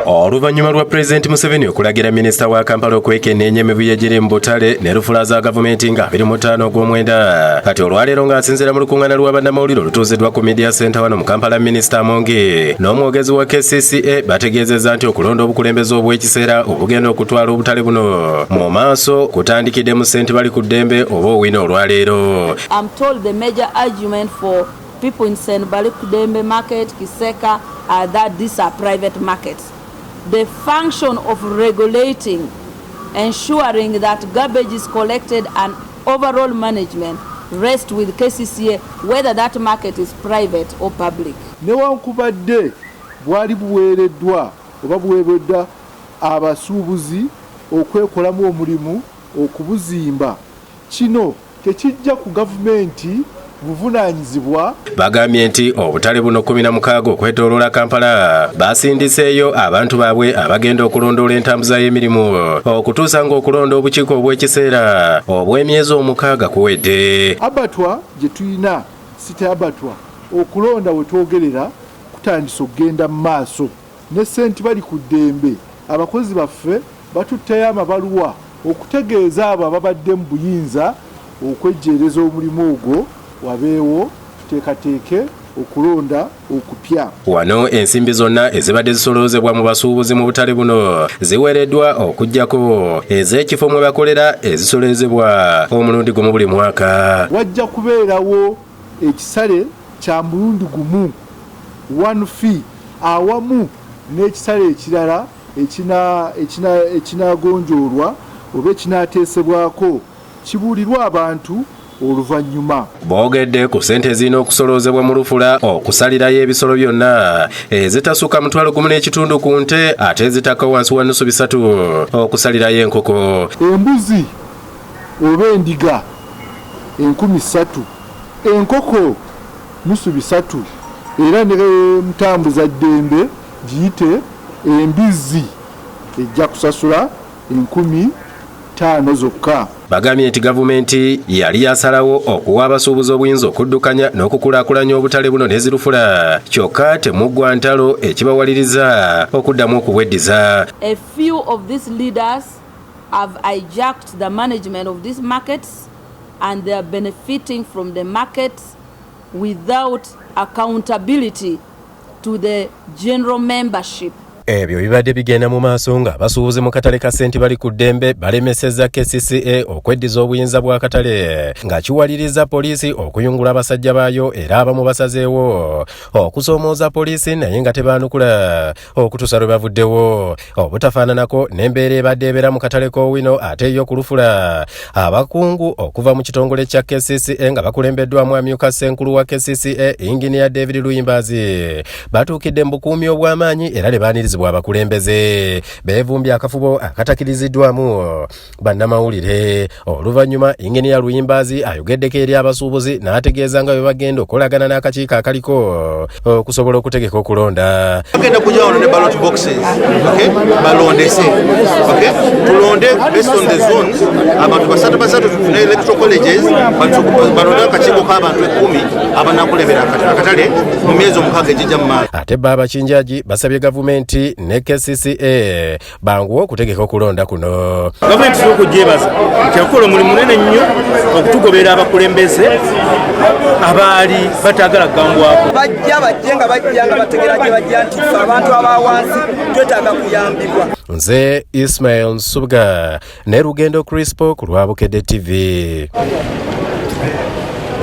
Oluvannyuma lwa Pulezidenti Museveni okulagira minisita wa Kampala okwekenneenya emivuyo egiri mu butale ne lufula za gavumenti nga 25 Ogwomwenda. Kati olwaleero ng'asinziira mu lukuŋŋaana lwa bannamawulire olutuuziddwa ku Media Center wano mu Kampala, Minisita Amonge n'omwogezi wa KCCA bategeezezza nti okulonda obukulembeze obw'ekiseera obugenda okutwala obutale buno mu maaso kutandikidde mu ssente bali ku ddembe oba owina olwaleero. I'm told the major argument for people in Senbali Kudembe market, Kiseka, that these are private markets. The function of regulating, ensuring that garbage is collected and overall management rest with KCCA, whether that market is private or public. Newankubadde bwali buweereddwa oba buweereddwa abasuubuzi okwekolamu omulimu okubuzimba, kino tekijja ku gavumenti buvunaanyizibwa. Bagambye nti obutale buno 16 okwetooloola Kampala basindiseeyo abantu baabwe abagenda okulondoola entambuza y'emirimu okutuusa ng'okulonda obukiiko obw'ekiseera obw'emyezi 6 kuwedde. Abatwa gye tulina site abatwa okulonda we twogerera kutandisa okugenda mu maaso ne ssente bali ku ddembe. Abakozi baffe batutteyo amabaluwa okutegeeza abo ababadde mu buyinza okwejjeereza omulimu ogwo wabeewo tuteekateeke okulonda okupya. Wano ensimbi zonna ezibadde zisoloozebwa mu basuubuzi mu butale buno ziweereddwa okuggyako ez'ekifo mwe bakolera ezisoloozebwa omulundi gumu buli mwaka. Wajja kubeerawo ekisale kya mulundi gumu, one fee, awamu n'ekisale ekirala ekinagonjoolwa oba ekinaateesebwako kibuulirwa abantu oluvannyuma. Boogedde ku ssente zirina okusoloozebwa mu lufula okusalirayo ebisolo byonna ezitasuka 1.5 ku nte ate ezitaka wansi wa nusu 3 okusalirayo enkoko. Embuzi oba endiga 3,000, enkoko nusu 3, era ne mutambuza ddembe giyite embizi ejja kusasula 15,000 zokka. Bagambye nti gavumenti yali yasalawo okuwa abasuubuzi obuyinza okuddukanya n'okukulaakulanya obutale buno n'ezirufula, kyokka temuggwa ntalo ekibawaliriza okuddamu okubweddiza. A few of these leaders have hijacked the management of these markets and they are benefiting from the markets without accountability to the general membership. Ebyo bibadde bigenda mu maaso nga abasuubuzi mu katale ka ssente bali ku ddembe balemesezza KCCA okweddiza obuyinza bwa katale nga kiwaliriza poliisi okuyungula abasajja baayo era abamu basazeewo okusoomooza poliisi naye nga tebaanukula okutuusa lwe bavuddewo. Obutafaananako n'embeera ebadde ebeera mu katale k'owino ate yo ku lufula. Abakungu okuva mu kitongole kya KCCA nga bakulembeddwamu amyuka ssenkulu wa KCCA Engineer David Luyimbazi batuukidde mu bukuumi obw'amaanyi era ne baanirizibwa abakulembeze beevumbye akafubo akatakiriziddwamu bannamawulire. Oluvannyuma Engineer Luyimbazi ayogeddeko eri abasuubuzi n'ategeeza nga bwe bagenda okolagana n'akakiiko akaliko okusobola okutegeka okulonda. Bagenda kujja wano ne ballot boxes, balondese, tulonde based on the zones, abantu basatu tufune electoral colleges, balonde akakiiko k'abantu 10 abanakulembera akatale mu myezi 6 egijja mu maaso. Ate Baba Kinjaji basabye gavumenti ne KCCA banguwa okutegeka okulonda kuno. Gavumenti y'okugyebaza kyakola omulimu munene nnyo okutugobera abakulembeze abaali batagala kugambwako. Bajja nga bategera gye bajja nti abantu abawansi twetaaga kuyambibwa. Nze Ismail Nsubuga ne Rugendo Crispo ku lwa Bukedde TV.